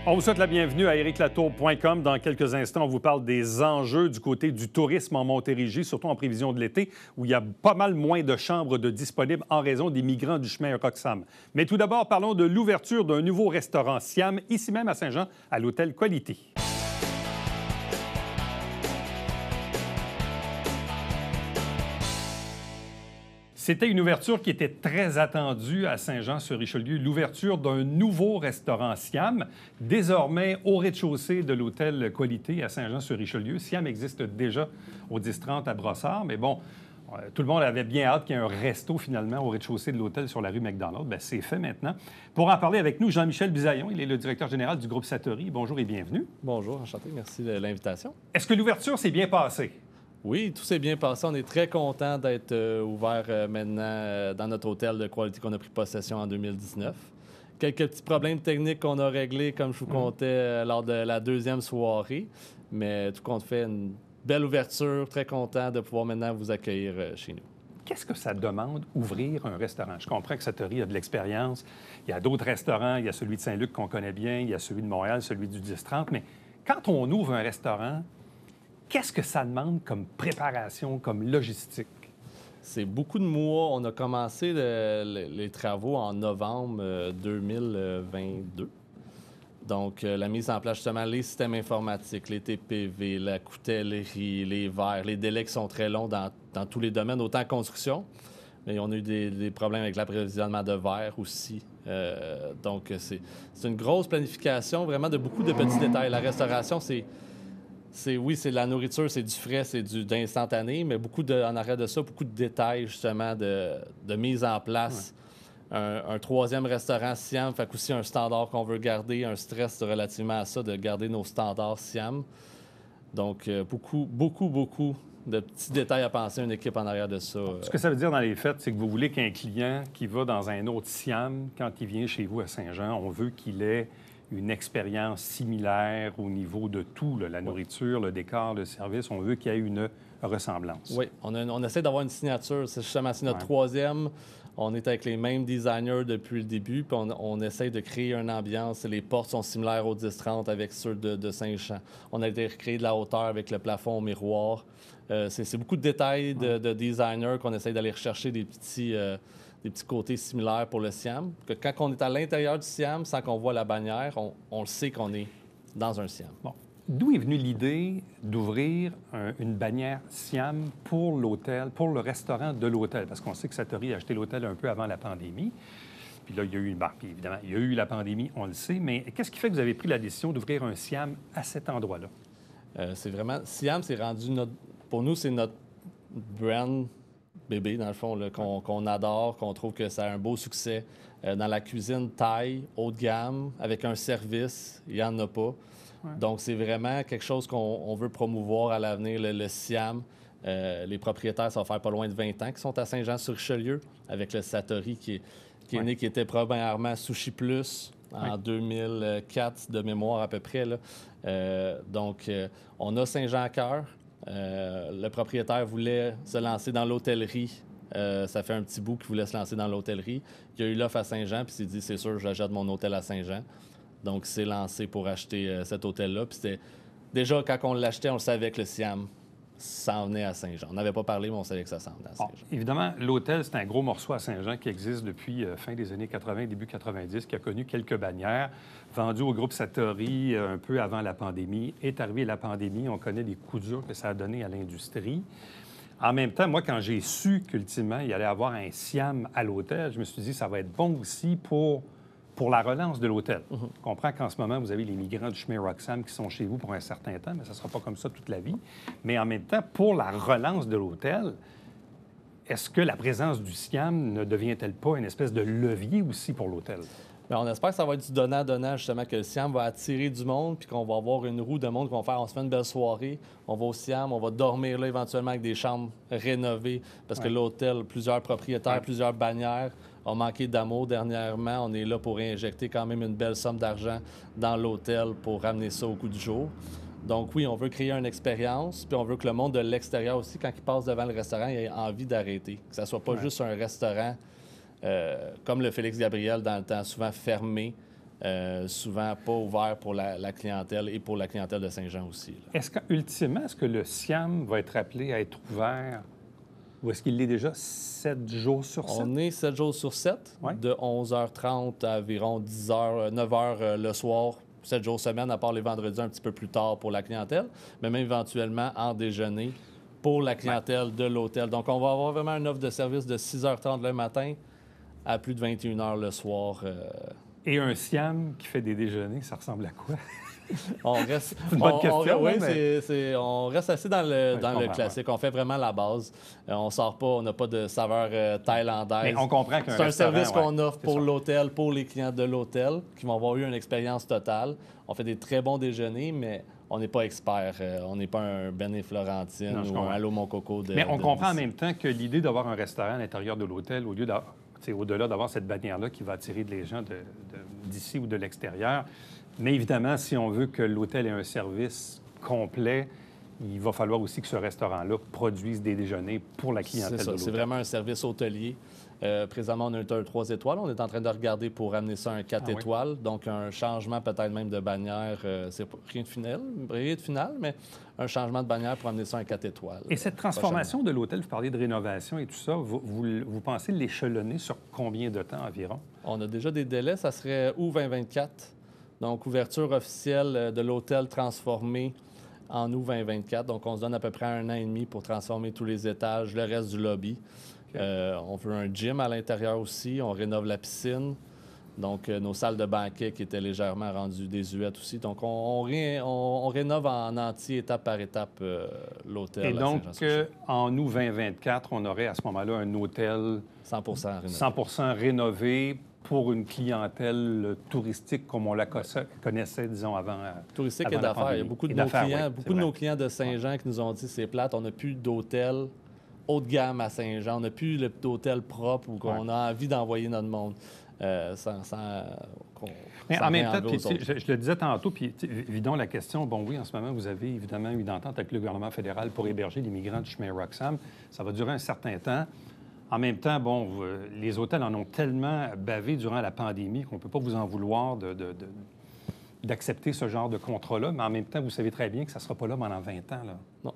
On vous souhaite la bienvenue à ericlatour.com. Dans quelques instants, on vous parle des enjeux du côté du tourisme en Montérégie, surtout en prévision de l'été, où il y a pas mal moins de chambres de disponibles en raison des migrants du chemin Roxham. Mais tout d'abord, parlons de l'ouverture d'un nouveau restaurant Siam, ici même à Saint-Jean, à l'hôtel Quality. C'était une ouverture qui était très attendue à Saint-Jean-sur-Richelieu, l'ouverture d'un nouveau restaurant Siam, désormais au rez-de-chaussée de l'hôtel Qualité à Saint-Jean-sur-Richelieu. Siam existe déjà au 10-30 à Brossard, mais bon, tout le monde avait bien hâte qu'il y ait un resto finalement au rez-de-chaussée de l'hôtel sur la rue McDonald. Bien, c'est fait maintenant. Pour en parler avec nous, Jean-Michel Bisaillon, il est le directeur général du groupe Satori. Bonjour et bienvenue. Bonjour, enchanté. Merci de l'invitation. Est-ce que l'ouverture s'est bien passée? Oui, tout s'est bien passé. On est très content d'être ouvert maintenant dans notre hôtel de Quality qu'on a pris possession en 2019. Quelques petits problèmes techniques qu'on a réglés, comme je vous comptais, lors de la deuxième soirée. Mais tout compte fait, une belle ouverture. Très content de pouvoir maintenant vous accueillir chez nous. Qu'est-ce que ça demande, ouvrir un restaurant? Je comprends que Satori a de l'expérience. Il y a d'autres restaurants. Il y a celui de Saint-Luc qu'on connaît bien. Il y a celui de Montréal, celui du 10-30. Mais quand on ouvre un restaurant, qu'est-ce que ça demande comme préparation, comme logistique? C'est beaucoup de mois. On a commencé les travaux en novembre 2022. Donc, la mise en place, justement, les systèmes informatiques, les TPV, la coutellerie, les verres, les délais qui sont très longs dans tous les domaines, autant construction, mais on a eu des problèmes avec l'approvisionnement de verre aussi. Donc, c'est une grosse planification, vraiment de beaucoup de petits détails. La restauration, c'est de la nourriture, c'est du frais, c'est d'instantané, mais en arrière de ça, beaucoup de détails, justement, de mise en place. Ouais. Un troisième restaurant Siam fait aussi un standard qu'on veut garder, un stress relativement à ça, de garder nos standards Siam. Donc, beaucoup de petits détails à penser, une équipe en arrière de ça. Ce que ça veut dire dans les faits, c'est que vous voulez qu'un client qui va dans un autre Siam, quand il vient chez vous à Saint-Jean, on veut qu'il ait une expérience similaire au niveau de tout, là, la nourriture, le décor, le service. On veut qu'il y ait une ressemblance. Oui, on essaie d'avoir une signature. C'est justement notre troisième. On est avec les mêmes designers depuis le début, puis on essaie de créer une ambiance. Les portes sont similaires aux 10-30 avec ceux de Saint-Jean. On a été recréé de la hauteur avec le plafond au miroir. C'est beaucoup de détails de designers qu'on essaie d'aller rechercher des petits côtés similaires pour le Siam. Que quand on est à l'intérieur du Siam, sans qu'on voit la bannière, on le sait qu'on est dans un Siam. Bon. D'où est venue l'idée d'ouvrir une bannière Siam pour l'hôtel, pour le restaurant de l'hôtel? Parce qu'on sait que Satori a acheté l'hôtel un peu avant la pandémie. Puis là, il y a eu puis évidemment, il y a eu la pandémie, on le sait. Mais qu'est-ce qui fait que vous avez pris la décision d'ouvrir un Siam à cet endroit-là? C'est vraiment... Siam, c'est rendu pour nous, c'est notre brand bébé, dans le fond, qu'on adore, qu'on trouve que ça a un beau succès. Dans la cuisine thaï, haut de gamme, avec un service, il n'y en a pas. Ouais. Donc, c'est vraiment quelque chose qu'on veut promouvoir à l'avenir, le Siam. Les propriétaires, ça va faire pas loin de 20 ans, qui sont à Saint-Jean-sur-Richelieu, avec le Satori qui est né, qui était premièrement Sushi Plus en 2004, de mémoire à peu près. Là. Donc, on a Saint-Jean à cœur. Le propriétaire voulait se lancer dans l'hôtellerie. Ça fait un petit bout qu'il voulait se lancer dans l'hôtellerie. Il a eu l'offre à Saint-Jean, puis il s'est dit, c'est sûr, j'achète mon hôtel à Saint-Jean. Donc, il s'est lancé pour acheter cet hôtel-là. Puis c'était déjà, quand on l'achetait, on le savait que le Siam s'en venait à Saint-Jean. On n'avait pas parlé, mais on savait que ça s'en venait à Saint-Jean. Bon, évidemment, l'hôtel, c'est un gros morceau à Saint-Jean qui existe depuis fin des années 80, début 90, qui a connu quelques bannières, vendu au groupe Satori un peu avant la pandémie. Est arrivée la pandémie, on connaît les coups durs que ça a donné à l'industrie. En même temps, moi, quand j'ai su qu'ultimement, il allait y avoir un Siam à l'hôtel, je me suis dit, ça va être bon aussi pour la relance de l'hôtel. Je comprends qu'en ce moment, vous avez les migrants du chemin Roxham qui sont chez vous pour un certain temps, mais ça ne sera pas comme ça toute la vie. Mais en même temps, pour la relance de l'hôtel, est-ce que la présence du Siam ne devient-elle pas une espèce de levier aussi pour l'hôtel? Bien, on espère que ça va être du donnant-donnant, justement, que le Siam va attirer du monde, puis qu'on va avoir une roue de monde qu'on va faire. On se fait une belle soirée, on va au Siam, on va dormir là éventuellement avec des chambres rénovées, parce que l'hôtel, plusieurs propriétaires, plusieurs bannières, ont manqué d'amour dernièrement. On est là pour injecter quand même une belle somme d'argent dans l'hôtel pour ramener ça au goût du jour. Donc oui, on veut créer une expérience, puis on veut que le monde de l'extérieur aussi, quand il passe devant le restaurant, il ait envie d'arrêter. Que ça ne soit pas juste un restaurant comme le Félix Gabriel dans le temps, souvent fermé. souvent pas ouvert pour la clientèle et pour la clientèle de Saint-Jean aussi. Là. Ultimement, est-ce que le Siam va être appelé à être ouvert ou est-ce qu'il l'est déjà 7 jours sur 7? On est 7 jours sur 7, Ouais. de 11h30 à environ 10h, 9h le soir, 7 jours semaine, à part les vendredis un petit peu plus tard pour la clientèle, mais même éventuellement en déjeuner pour la clientèle de l'hôtel. Donc, on va avoir vraiment une offre de service de 6h30 le matin à plus de 21h le soir. Et un Siam qui fait des déjeuners, ça ressemble à quoi? On reste, C'est une bonne question, oui, mais- on reste assez dans le, Ouais, dans je le comprends, classique. On fait vraiment la base. On sort pas, on n'a pas de saveur thaïlandaise. Mais on comprend qu'un C'est un restaurant, service qu'on ouais, offre c'est pour ça. l'hôtel, pour les clients de l'hôtel, qui vont avoir eu une expérience totale. On fait des très bons déjeuners, mais on n'est pas expert. On n'est pas un Ben et Florentine Non, je ou comprends. un Allô Mon Coco de Mais on de comprend en d'ici. même temps que l'idée d'avoir un restaurant à l'intérieur de l'hôtel, au-delà d'avoir cette bannière-là qui va attirer les gens d'ici ou de l'extérieur, mais évidemment, si on veut que l'hôtel ait un service complet, il va falloir aussi que ce restaurant-là produise des déjeuners pour la clientèle C'est de ça, l'hôtel. c'est vraiment un service hôtelier. Présentement, on a un 3 étoiles. On est en train de regarder pour amener ça à un 4 Ah oui. étoiles. Donc, un changement peut-être même de bannière. C'est rien de final, mais un changement de bannière pour amener ça à un 4 étoiles. Et cette transformation de l'hôtel, vous parlez de rénovation et tout ça, vous pensez l'échelonner sur combien de temps environ? On a déjà des délais. Ça serait août 2024. Donc, ouverture officielle de l'hôtel transformé en août 2024. Donc, on se donne à peu près 1 an et demi pour transformer tous les étages, le reste du lobby. On veut un gym à l'intérieur aussi. On rénove la piscine. Donc, nos salles de banquet qui étaient légèrement rendues désuètes aussi. Donc, on rénove en entier, étape par étape, l'hôtel. Et à donc, Saint-Jean-sur-Richelieu. en août 2024, on aurait à ce moment-là un hôtel 100% rénové. 100 rénové pour une clientèle touristique comme on la connaissait, disons, avant. Touristique avant et la d'affaires. Il y a pandémie. beaucoup de Et nos d'affaires, clients, oui, beaucoup c'est de vrai. nos clients de Saint-Jean qui nous ont dit c'est plate, on n'a plus d'hôtel haut de gamme à Saint-Jean, on n'a plus d'hôtel propre où on a envie d'envoyer notre monde. Mais sans en même rien temps, enlever puis, aux autres. je le disais tantôt, puis évidemment, la question, bon oui, en ce moment, vous avez évidemment une entente avec le gouvernement fédéral pour héberger les migrants du chemin Roxham. Ça va durer un certain temps. En même temps, bon, les hôtels en ont tellement bavé durant la pandémie qu'on ne peut pas vous en vouloir d'accepter ce genre de contrat-là. Mais en même temps, vous savez très bien que ça ne sera pas là pendant 20 ans. Là. Non.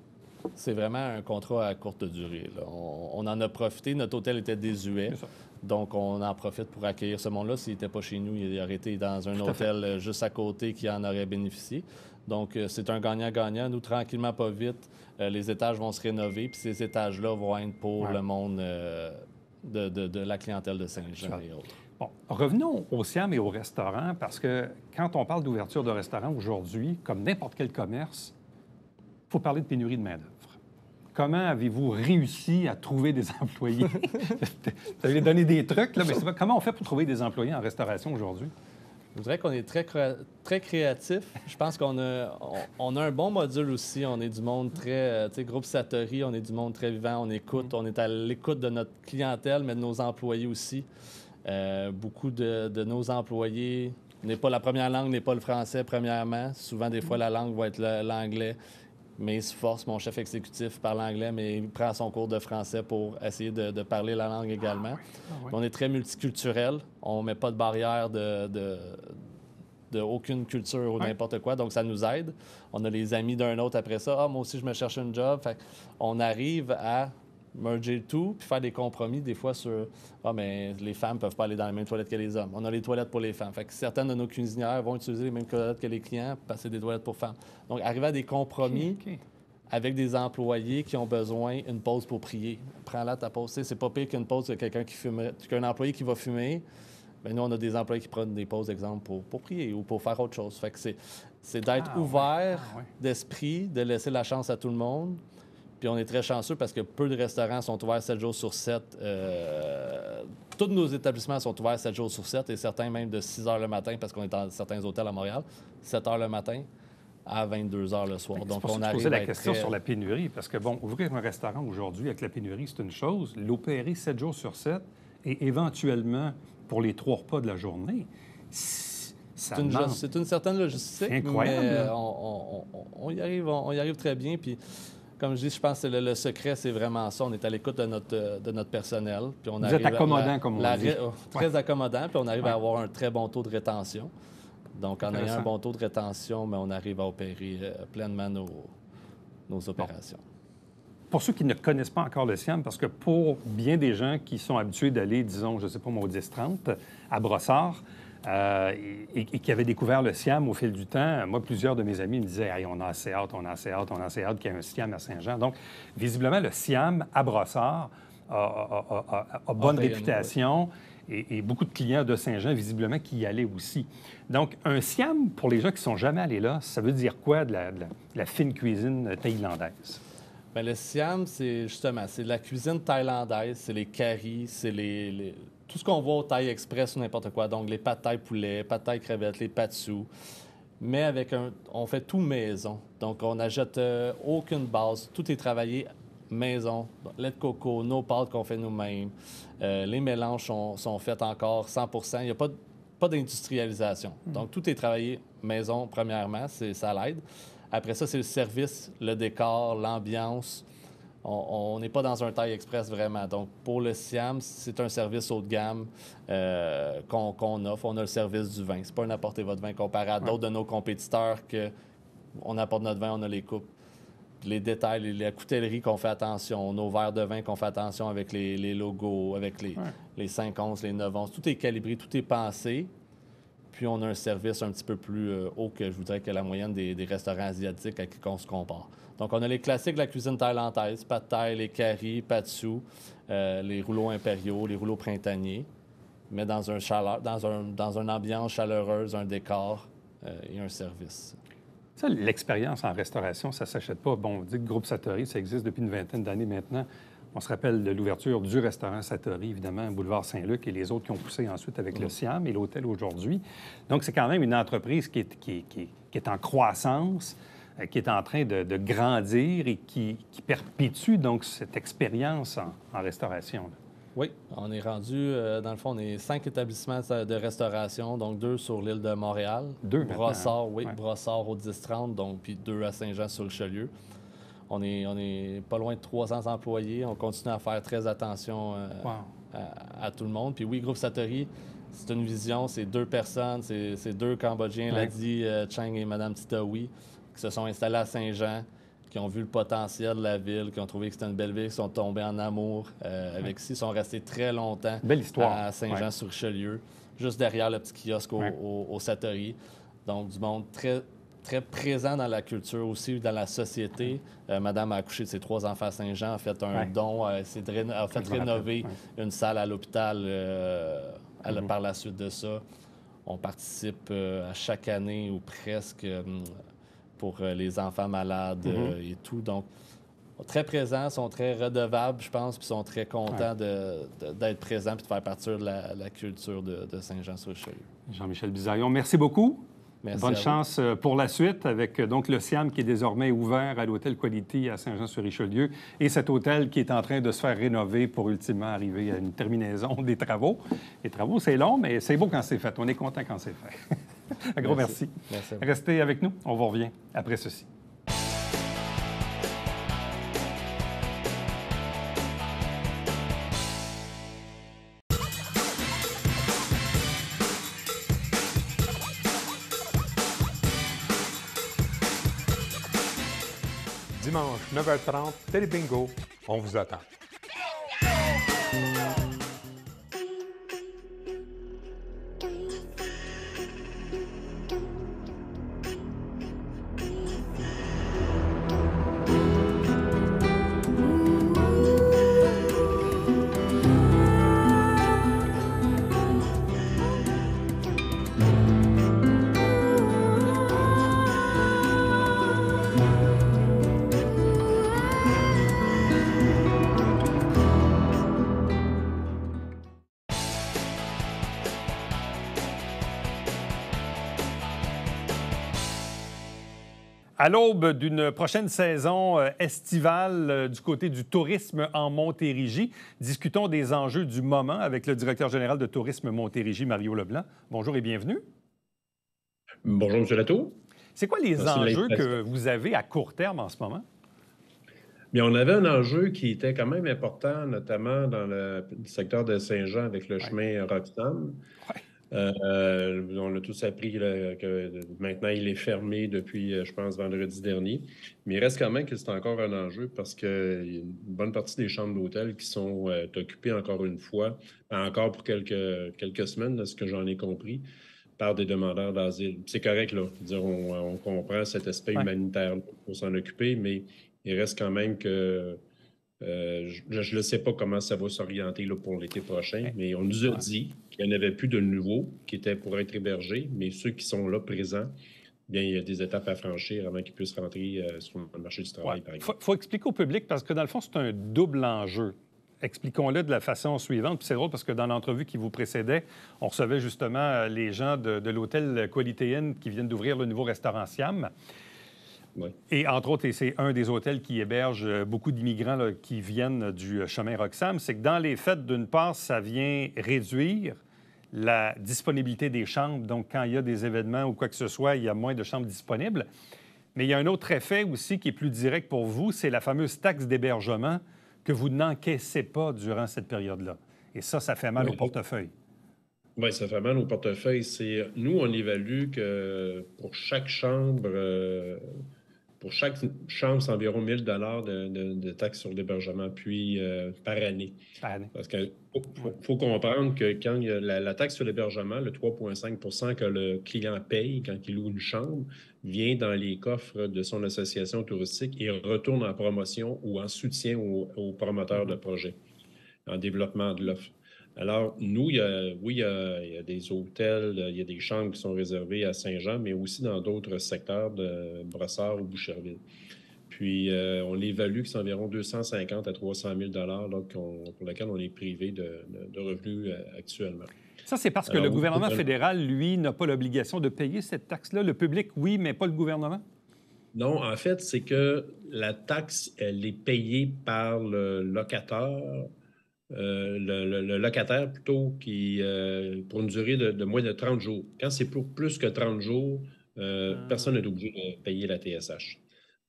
C'est vraiment un contrat à courte durée. Là. On en a profité. Notre hôtel était désuet. C'est ça. Donc, on en profite pour accueillir ce monde-là. S'il n'était pas chez nous, il aurait été dans un Tout à fait. hôtel juste à côté qui en aurait bénéficié. Donc, c'est un gagnant-gagnant. Nous, tranquillement, pas vite, les étages vont se rénover. Puis ces étages-là vont être pour Ouais. le monde de la clientèle de Saint-Jean et autres. Bon, revenons au Siam et au restaurant, parce que quand on parle d'ouverture de restaurant aujourd'hui, comme n'importe quel commerce, il faut parler de pénurie de main-d'œuvre. Comment avez-vous réussi à trouver des employés? Vous avez donné des trucs, là, mais comment on fait pour trouver des employés en restauration aujourd'hui? Je dirais qu'on est très créatif. Je pense qu'on a un bon module aussi. On est du monde très, tu sais, groupe Satori, on est du monde très vivant, on écoute, on est à l'écoute de notre clientèle, mais de nos employés aussi. Beaucoup de nos employés, la première langue n'est pas le français, premièrement. Souvent, des fois, la langue va être l'anglais. Mais il se force, mon chef exécutif parle anglais, mais il prend son cours de français pour essayer de parler la langue également. oui. On est très multiculturel. On ne met pas de barrière de aucune culture ou Ouais. n'importe quoi, donc ça nous aide. On a les amis d'un autre après ça. Ah, moi aussi, je me cherche un job. Fait on arrive à merger le tout puis faire des compromis des fois sur mais les femmes peuvent pas aller dans les mêmes toilettes que les hommes. On a les toilettes pour les femmes. Fait que certaines de nos cuisinières vont utiliser les mêmes toilettes que les clients parce que c'est des toilettes pour femmes. Donc, arriver à des compromis OK. avec des employés qui ont besoin d'une pause pour prier. Prends-la ta pause. Tu sais, c'est pas pire qu'une pause que quelqu'un qui fumerait, qu'un employé qui va fumer. Bien, nous, on a des employés qui prennent des pauses, exemple, pour prier ou pour faire autre chose. Fait que c'est d'être ouvert d'esprit, de laisser la chance à tout le monde. Puis on est très chanceux parce que peu de restaurants sont ouverts 7 jours sur 7. Tous nos établissements sont ouverts 7 jours sur 7 et certains même de 6 heures le matin parce qu'on est dans certains hôtels à Montréal, 7 heures le matin à 22 heures le soir. C'est Donc, pour ça on que je arrive posais à la être question très- sur la pénurie, parce que, bon, ouvrir un restaurant aujourd'hui avec la pénurie, c'est une chose. L'opérer 7 jours sur 7 et éventuellement pour les 3 repas de la journée, ça demande... C'est une certaine logistique, C'est incroyable, mais là. on y arrive très bien. Puis Comme je dis, je pense que le secret, c'est vraiment ça. On est à l'écoute de notre personnel. Puis Vous êtes accommodant, comme on dit. Très accommodant, puis on arrive à avoir un très bon taux de rétention. Donc, en ayant un bon taux de rétention, mais on arrive à opérer pleinement nos opérations. Pour ceux qui ne connaissent pas encore le Siam, parce que pour bien des gens qui sont habitués d'aller, disons, je ne sais pas, au 10-30 à Brossard, et qui avaient découvert le Siam au fil du temps, moi, plusieurs de mes amis me disaient hey, on a assez hâte qu'il y ait un Siam à Saint-Jean. Donc, visiblement, le Siam à Brossard a bonne réputation et beaucoup de clients de Saint-Jean, visiblement, qui y allaient aussi. Donc, un Siam, pour les gens qui ne sont jamais allés là, ça veut dire quoi de la fine cuisine thaïlandaise? Bien, le Siam, c'est justement, c'est de la cuisine thaïlandaise, c'est les currys, c'est tout ce qu'on voit au Thai Express ou n'importe quoi. Donc, les pâtes thaï poulet, pâtes thaï crevettes, les patsu. Mais on fait tout maison. Donc, on n'achète aucune base. Tout est travaillé maison. Donc, lait de coco, nos pâtes qu'on fait nous-mêmes. Les mélanges sont faits encore 100%. Il n'y a pas d'industrialisation. Donc, tout est travaillé maison, premièrement. Ça l'aide. Après ça, c'est le service, le décor, l'ambiance. On n'est pas dans un Thai Express vraiment. Donc, pour le Siam, c'est un service haut de gamme qu'on offre. On a le service du vin. C'est pas un apportez votre vin comparé à d'autres de nos compétiteurs qu'on apporte notre vin, on a les coupes. Les détails, la coutellerie qu'on fait attention, nos verres de vin qu'on fait attention avec les logos, avec les 5 onces, les 9 onces. Tout est calibré, tout est pensé. Puis, on a un service un petit peu plus haut que je voudrais que la moyenne des restaurants asiatiques à qui on se compare. Donc, on a les classiques de la cuisine thaïlandaise, pad thai, les currys, patsu, les rouleaux impériaux, les rouleaux printaniers, mais dans une ambiance chaleureuse, un décor et un service. Ça, l'expérience en restauration, ça ne s'achète pas. Bon, on dit que le groupe Satori, ça existe depuis une vingtaine d'années maintenant. On se rappelle de l'ouverture du restaurant Satori, évidemment, boulevard Saint-Luc, et les autres qui ont poussé ensuite avec le Siam et l'hôtel aujourd'hui. Donc, c'est quand même une entreprise qui est en croissance, qui est en train de grandir et qui perpétue donc cette expérience en restauration. Là. Oui, on est rendu, dans le fond, on est 5 établissements de restauration, donc 2 sur l'île de Montréal. 2 Brossard, oui, ouais. Brossard au 10-30, donc puis 2 à Saint-Jean-sur-Richelieu. On est pas loin de 300 employés. On continue à faire très attention à tout le monde. Puis oui, Groupe Satori, c'est une vision, c'est 2 personnes, c'est 2 Cambodgiens, l'a dit Chang et Mme Titaoui, qui se sont installés à Saint-Jean, qui ont vu le potentiel de la ville, qui ont trouvé que c'était une belle ville, qui sont tombés en amour avec ici. Ils sont restés très longtemps à Saint-Jean-sur-Richelieu, juste derrière le petit kiosque au Satori. Donc, du monde très très présent dans la culture aussi, dans la société. Madame a accouché de ses 3 enfants à Saint-Jean, a fait un don, a fait rénover une salle à l'hôpital par la suite de ça. On participe à chaque année ou presque pour les enfants malades et tout. Donc, très présents, sont très redevables, je pense, puis sont très contents d'être présents et de faire partie de la culture de Saint-Jean-sur-Richelieu. Jean-Michel Bisaillon, merci beaucoup. Merci. Bonne chance pour la suite avec donc le Siam qui est désormais ouvert à l'hôtel Quality à Saint-Jean-sur-Richelieu et cet hôtel qui est en train de se faire rénover pour ultimement arriver à une terminaison des travaux. Les travaux, c'est long, mais c'est beau quand c'est fait. On est content quand c'est fait. Un gros merci. Merci. Restez avec nous. On vous revient après ceci. Dimanche, 9h30, Télébingo, on vous attend. À l'aube d'une prochaine saison estivale du côté du tourisme en Montérégie, discutons des enjeux du moment avec le directeur général de Tourisme Montérégie, Mario Leblanc. Bonjour et bienvenue. Bonjour, M. Latour. C'est quoi les enjeux que vous avez à court terme en ce moment? Mais on avait un enjeu qui était quand même important, notamment dans le secteur de Saint-Jean avec le Ouais. chemin Roxham. Ouais. On a tous appris là, que maintenant il est fermé depuis, je pense, vendredi dernier. Mais il reste quand même que c'est encore un enjeu parce qu'il y a une bonne partie des chambres d'hôtel qui sont occupées encore une fois, encore pour quelques semaines, de ce que j'en ai compris, par des demandeurs d'asile. C'est correct, là. Je veux dire, on comprend cet aspect Ouais. humanitaire pour s'en occuper, mais il reste quand même que je ne sais pas comment ça va s'orienter là, pour l'été prochain, mais on nous a Ouais. dit qu'il n'y en avait plus de nouveaux qui étaient pour être hébergés, mais ceux qui sont là présents, bien, il y a des étapes à franchir avant qu'ils puissent rentrer sur le marché du travail, Ouais. par exemple. Faut expliquer au public parce que dans le fond, c'est un double enjeu. Expliquons-le de la façon suivante. Puis c'est drôle parce que dans l'entrevue qui vous précédait, on recevait justement les gens de l'hôtel Quality Inn qui viennent d'ouvrir le nouveau restaurant Siam. Ouais. Et entre autres, et c'est un des hôtels qui héberge beaucoup d'immigrants là, qui viennent du chemin Roxham, c'est que dans les faits, d'une part, ça vient réduire la disponibilité des chambres. Donc, quand il y a des événements ou quoi que ce soit, il y a moins de chambres disponibles. Mais il y a un autre effet aussi qui est plus direct pour vous, c'est la fameuse taxe d'hébergement que vous n'encaissez pas durant cette période-là. Et ça fait mal au portefeuille. Oui, ça fait mal au portefeuille. Nous, on évalue que pour chaque chambre, c'est environ 1 000 de taxes sur l'hébergement, puis par année. Par année. Parce qu'il faut comprendre que quand il y a la taxe sur l'hébergement, le 3,5 que le client paye quand il loue une chambre, vient dans les coffres de son association touristique et retourne en promotion ou en soutien aux promoteurs de projets, en développement de l'offre. Alors, nous, il y a des hôtels, il y a des chambres qui sont réservées à Saint-Jean, mais aussi dans d'autres secteurs de Brossard ou Boucherville. Puis, on évalue que c'est environ 250 à 300 000 là, pour lesquels on est privé de revenus actuellement. Ça, c'est parce que le gouvernement fédéral, lui, n'a pas l'obligation de payer cette taxe-là. Le public, oui, mais pas le gouvernement? Non, en fait, c'est que la taxe, elle est payée par le locataire. Le locataire plutôt pour une durée de moins de 30 jours. Quand c'est pour plus que 30 jours, personne n'est obligé de payer la TSH.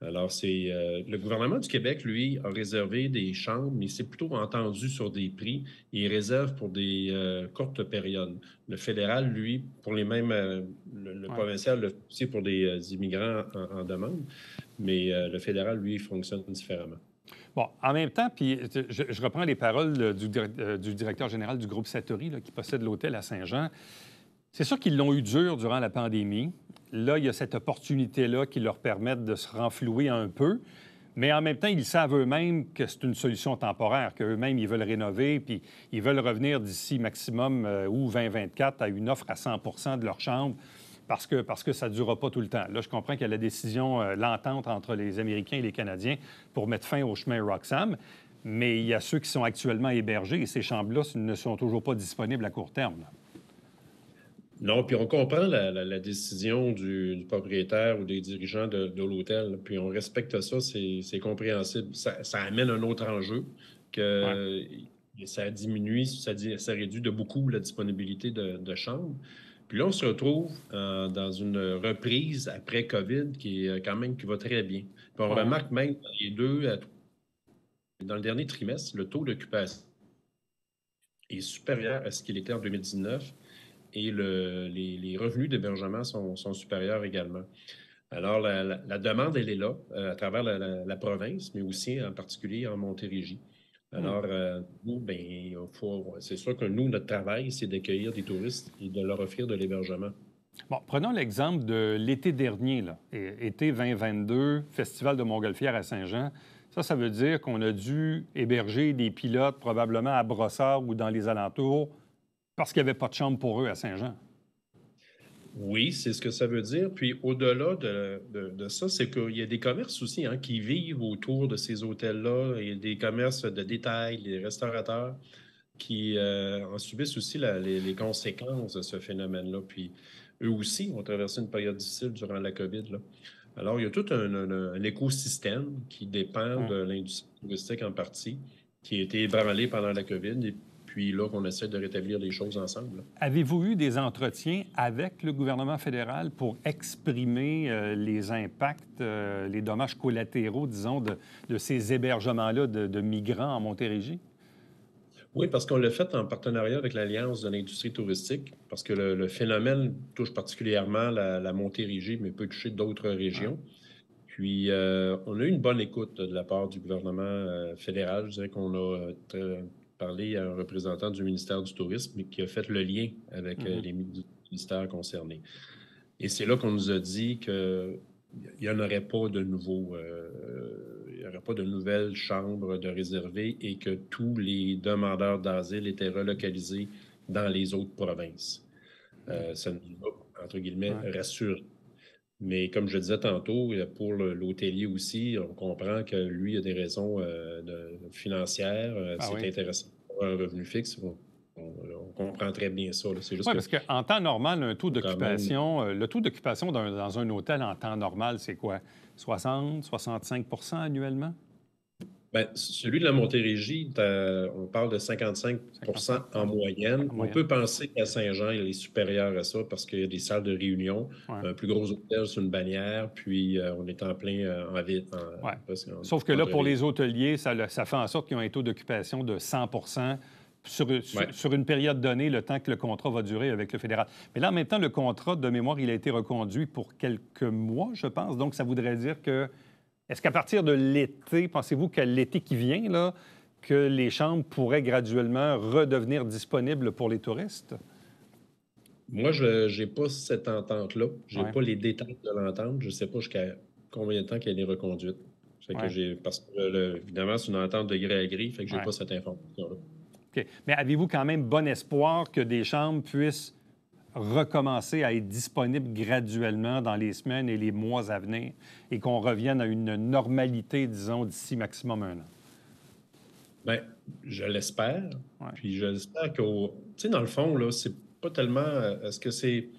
Alors, le gouvernement du Québec, lui, a réservé des chambres, mais c'est plutôt entendu sur des prix. Il réserve pour des courtes périodes. Le fédéral, lui, pour les mêmes, le provincial, aussi pour des immigrants en demande, mais le fédéral, lui, fonctionne différemment. Bon, en même temps, puis je reprends les paroles du directeur général du groupe Satori, là, qui possède l'hôtel à Saint-Jean. C'est sûr qu'ils l'ont eu dur durant la pandémie. Là, il y a cette opportunité-là qui leur permet de se renflouer un peu. Mais en même temps, ils savent eux-mêmes que c'est une solution temporaire, qu'eux-mêmes, ils veulent rénover, puis ils veulent revenir d'ici maximum août 2024 à une offre à 100 de leur chambre parce que ça ne durera pas tout le temps. Là, je comprends qu'il y a la décision, l'entente entre les Américains et les Canadiens pour mettre fin au chemin Roxham, mais il y a ceux qui sont actuellement hébergés et ces chambres-là ne sont toujours pas disponibles à court terme. Là. Non, puis on comprend la décision du propriétaire ou des dirigeants de l'hôtel, puis on respecte ça, c'est compréhensible. Ça amène un autre enjeu, que ça diminue, ça réduit de beaucoup la disponibilité de chambres. Puis là, on se retrouve dans une reprise après COVID qui va très bien. Puis on remarque même dans le dernier trimestre, le taux d'occupation est supérieur à ce qu'il était en 2019. Et les revenus d'hébergement sont supérieurs également. Alors, la demande, elle est là, à travers la province, mais aussi en particulier en Montérégie. Alors, nous, c'est sûr que nous, notre travail, c'est d'accueillir des touristes et de leur offrir de l'hébergement. Bon, prenons l'exemple de l'été dernier, là, été 2022, Festival de Montgolfière à Saint-Jean. Ça veut dire qu'on a dû héberger des pilotes probablement à Brossard ou dans les alentours parce qu'il n'y avait pas de chambre pour eux à Saint-Jean. Oui, c'est ce que ça veut dire. Puis au-delà de ça, c'est qu'il y a des commerces aussi qui vivent autour de ces hôtels-là. Il y a des commerces de détail, des restaurateurs qui en subissent aussi les conséquences de ce phénomène-là. Puis eux aussi ont traversé une période difficile durant la COVID, là. Alors, il y a tout un écosystème qui dépend de l'industrie touristique en partie, qui a été ébranlé pendant la COVID. Et puis là qu'on essaie de rétablir les choses ensemble. Là. Avez-vous eu des entretiens avec le gouvernement fédéral pour exprimer les impacts, les dommages collatéraux, disons, de ces hébergements-là de migrants en Montérégie? Oui, parce qu'on l'a fait en partenariat avec l'Alliance de l'industrie touristique, parce que le phénomène touche particulièrement la Montérégie, mais peut toucher d'autres régions. Puis, on a eu une bonne écoute de la part du gouvernement fédéral. Je dirais qu'on a parlé à un représentant du ministère du Tourisme qui a fait le lien avec les ministères concernés. Et c'est là qu'on nous a dit qu'il n'y en aurait pas de nouveau, il n'y aurait pas de nouvelles chambres de réservées et que tous les demandeurs d'asile étaient relocalisés dans les autres provinces. Ça nous a, entre guillemets, rassuré. Mais comme je disais tantôt, pour l'hôtelier aussi, on comprend que lui a des raisons financières. C'est intéressant pour un revenu fixe. On comprend très bien ça. C'est juste parce qu'en temps normal, un taux d'occupation, le taux d'occupation dans un hôtel en temps normal, c'est quoi? 60, 65 annuellement? Bien, celui de la Montérégie, on parle de 55 en moyenne. On peut penser qu'à Saint-Jean, il est supérieur à ça parce qu'il y a des salles de réunion, un plus gros hôtel sur une bannière, puis on est en plein en ville. Sauf que là, pour les hôteliers, ça fait en sorte qu'ils ont un taux d'occupation de 100 sur une période donnée, le temps que le contrat va durer avec le fédéral. Mais là, en même temps, le contrat, de mémoire, il a été reconduit pour quelques mois, je pense. Donc, ça voudrait dire que... Est-ce qu'à partir de l'été, pensez-vous qu'à l'été qui vient, là, que les chambres pourraient graduellement redevenir disponibles pour les touristes? Moi, je n'ai pas cette entente-là. Je n'ai pas les détails de l'entente. Je ne sais pas jusqu'à combien de temps qu'elle est reconduite. Parce que, évidemment, c'est une entente de gré à gré, fait que je n'ai pas cette information-là. OK. Mais avez-vous quand même bon espoir que des chambres puissent recommencer à être disponibles graduellement dans les semaines et les mois à venir et qu'on revienne à une normalité, disons, d'ici maximum un an? Bien, je l'espère. Puis j'espère que, tu sais, dans le fond, là, c'est pas tellement... Est-ce que c'est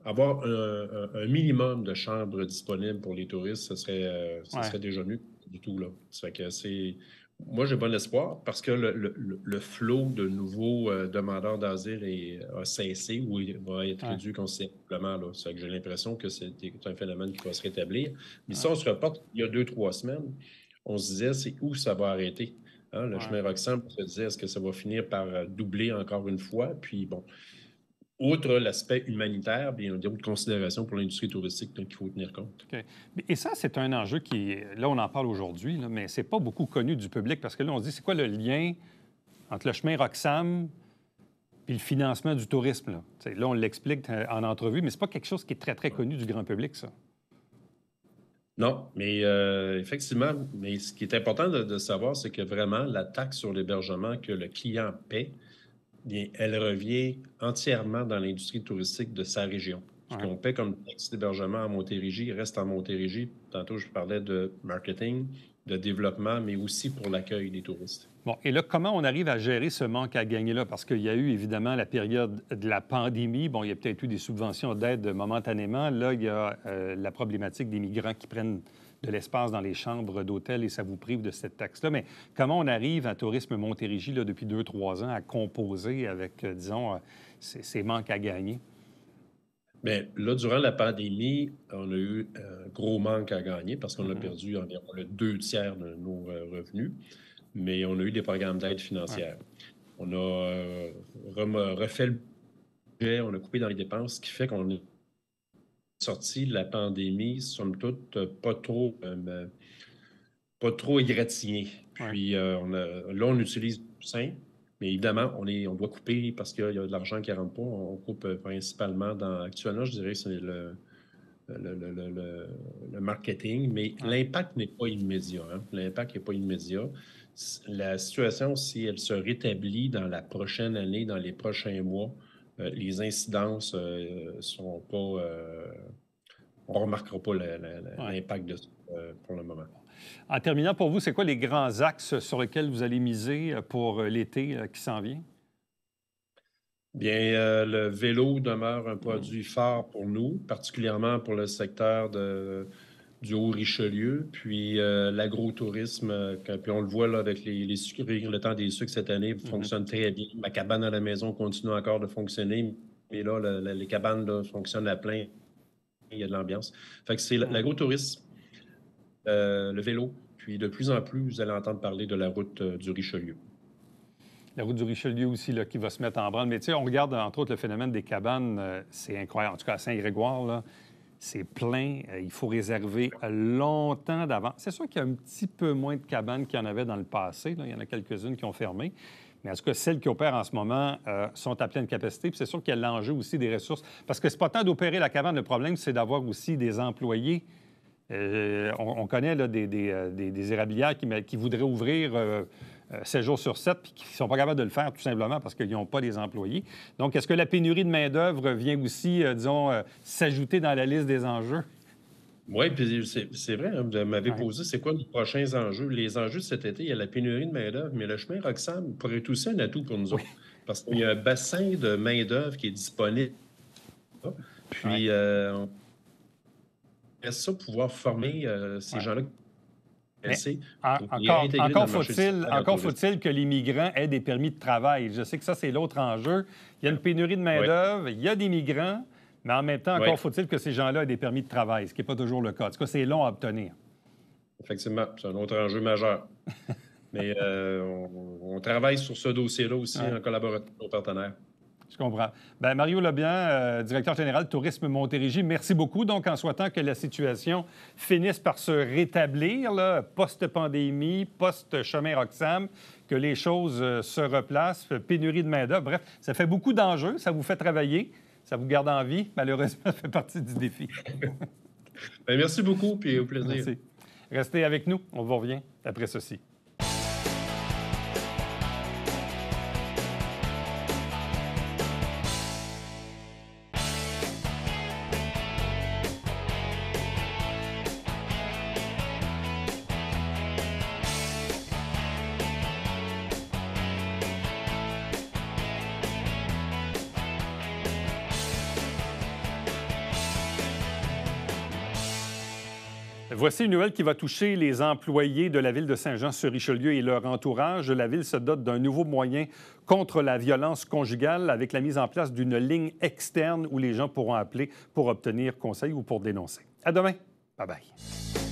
avoir un minimum de chambres disponibles pour les touristes, ce serait déjà mieux du tout, là. Ça fait que c'est... Moi, j'ai bon espoir parce que le flot de nouveaux demandeurs d'asile a cessé ou va être réduit considérablement. Là. Ça fait que j'ai l'impression que c'est un phénomène qui va se rétablir. Mais si on se reporte il y a 2-3 semaines, on se disait c'est où ça va arrêter. Hein? Le chemin Roxham se disait est-ce que ça va finir par doubler encore une fois? Puis bon, outre l'aspect humanitaire, bien, il y a d'autres considérations pour l'industrie touristique qu'il faut tenir compte. Okay. Et ça, c'est un enjeu qui, là, on en parle aujourd'hui, mais c'est pas beaucoup connu du public parce que là, on se dit, c'est quoi le lien entre le chemin Roxham et le financement du tourisme? Là, on l'explique en entrevue, mais c'est pas quelque chose qui est très, très connu du grand public, ça. Non, mais effectivement, mais ce qui est important de savoir, c'est que vraiment, la taxe sur l'hébergement que le client paie, bien, elle revient entièrement dans l'industrie touristique de sa région. Ce qu'on paie comme taxe d'hébergement à Montérégie reste en Montérégie. Tantôt, je parlais de marketing, de développement, mais aussi pour l'accueil des touristes. Bon, et là, comment on arrive à gérer ce manque à gagner-là? Parce qu'il y a eu, évidemment, la période de la pandémie. Bon, il y a peut-être eu des subventions d'aide momentanément. Là, il y a la problématique des migrants qui prennent de l'espace dans les chambres d'hôtel et ça vous prive de cette taxe-là. Mais comment on arrive à Tourisme Montérégie, là, depuis 2-3 ans, à composer avec, disons, ces manques à gagner? Bien, là, durant la pandémie, on a eu un gros manque à gagner parce qu'on a perdu environ le 2/3 de nos revenus, mais on a eu des programmes d'aide financière. On a refait le budget, on a coupé dans les dépenses, ce qui fait qu'on est sorti de la pandémie, somme toute, pas trop égratigné. Puis là, on utilise simple. Mais évidemment, on doit couper parce qu'il y a de l'argent qui ne rentre pas. On coupe principalement actuellement, je dirais que c'est le marketing, mais l'impact n'est pas immédiat. Hein? L'impact n'est pas immédiat. La situation, si elle se rétablit dans la prochaine année, dans les prochains mois, les incidences sont pas... on ne remarquera pas l'impact de ça pour le moment. En terminant, pour vous, c'est quoi les grands axes sur lesquels vous allez miser pour l'été qui s'en vient? Bien, le vélo demeure un produit fort pour nous, particulièrement pour le secteur de du Haut-Richelieu, puis l'agrotourisme, puis on le voit là, avec les sucreries, le temps des sucres cette année fonctionne très bien. Ma cabane à la maison continue encore de fonctionner, mais là, les cabanes là, fonctionnent à plein, il y a de l'ambiance. Fait que c'est l'agrotourisme, le vélo, puis de plus en plus, vous allez entendre parler de la route du Richelieu. La route du Richelieu aussi, là, qui va se mettre en branle. Mais tu sais, on regarde, entre autres, le phénomène des cabanes, c'est incroyable. En tout cas, à Saint-Grégoire, là, c'est plein. Il faut réserver longtemps d'avance. C'est sûr qu'il y a un petit peu moins de cabanes qu'il y en avait dans le passé. Là. Il y en a quelques-unes qui ont fermé. Mais en tout cas, celles qui opèrent en ce moment sont à pleine capacité. Puis c'est sûr qu'il y a l'enjeu aussi des ressources. Parce que c'est pas tant d'opérer la cabane. Le problème, c'est d'avoir aussi des employés. On connaît là, des érablières qui voudraient ouvrir 7 jours sur 7 puis qui ne sont pas capables de le faire tout simplement parce qu'ils n'ont pas les employés. Donc, est-ce que la pénurie de main-d'œuvre vient aussi, disons, s'ajouter dans la liste des enjeux? Oui, puis c'est vrai, hein, vous m'avez posé, c'est quoi les prochains enjeux? Les enjeux de cet été, il y a la pénurie de main-d'œuvre, mais le chemin Roxham pourrait être aussi un atout pour nous autres. Parce qu'il y a un bassin de main-d'œuvre qui est disponible. Puis, on aimerait ça pouvoir former ces gens-là. Encore faut-il que les migrants aient des permis de travail. Je sais que ça, c'est l'autre enjeu. Il y a une pénurie de main-d'œuvre, il y a des migrants, mais en même temps, encore faut-il que ces gens-là aient des permis de travail, ce qui n'est pas toujours le cas. En tout cas, c'est long à obtenir. Effectivement, c'est un autre enjeu majeur. Mais on travaille sur ce dossier-là aussi en collaboration avec nos partenaires. Je comprends. Bien, Mario Lebien, directeur général Tourisme Montérégie, merci beaucoup. Donc, en souhaitant que la situation finisse par se rétablir, là, post-pandémie, post-chemin Roxham, que les choses se replacent, pénurie de main-d'œuvre. Bref, ça fait beaucoup d'enjeux, ça vous fait travailler, ça vous garde en vie. Malheureusement, ça fait partie du défi. Bien, merci beaucoup, puis au plaisir. Merci. Restez avec nous, on vous revient après ceci. Voici une nouvelle qui va toucher les employés de la ville de Saint-Jean-sur-Richelieu et leur entourage. La ville se dote d'un nouveau moyen contre la violence conjugale avec la mise en place d'une ligne externe où les gens pourront appeler pour obtenir conseil ou pour dénoncer. À demain. Bye-bye.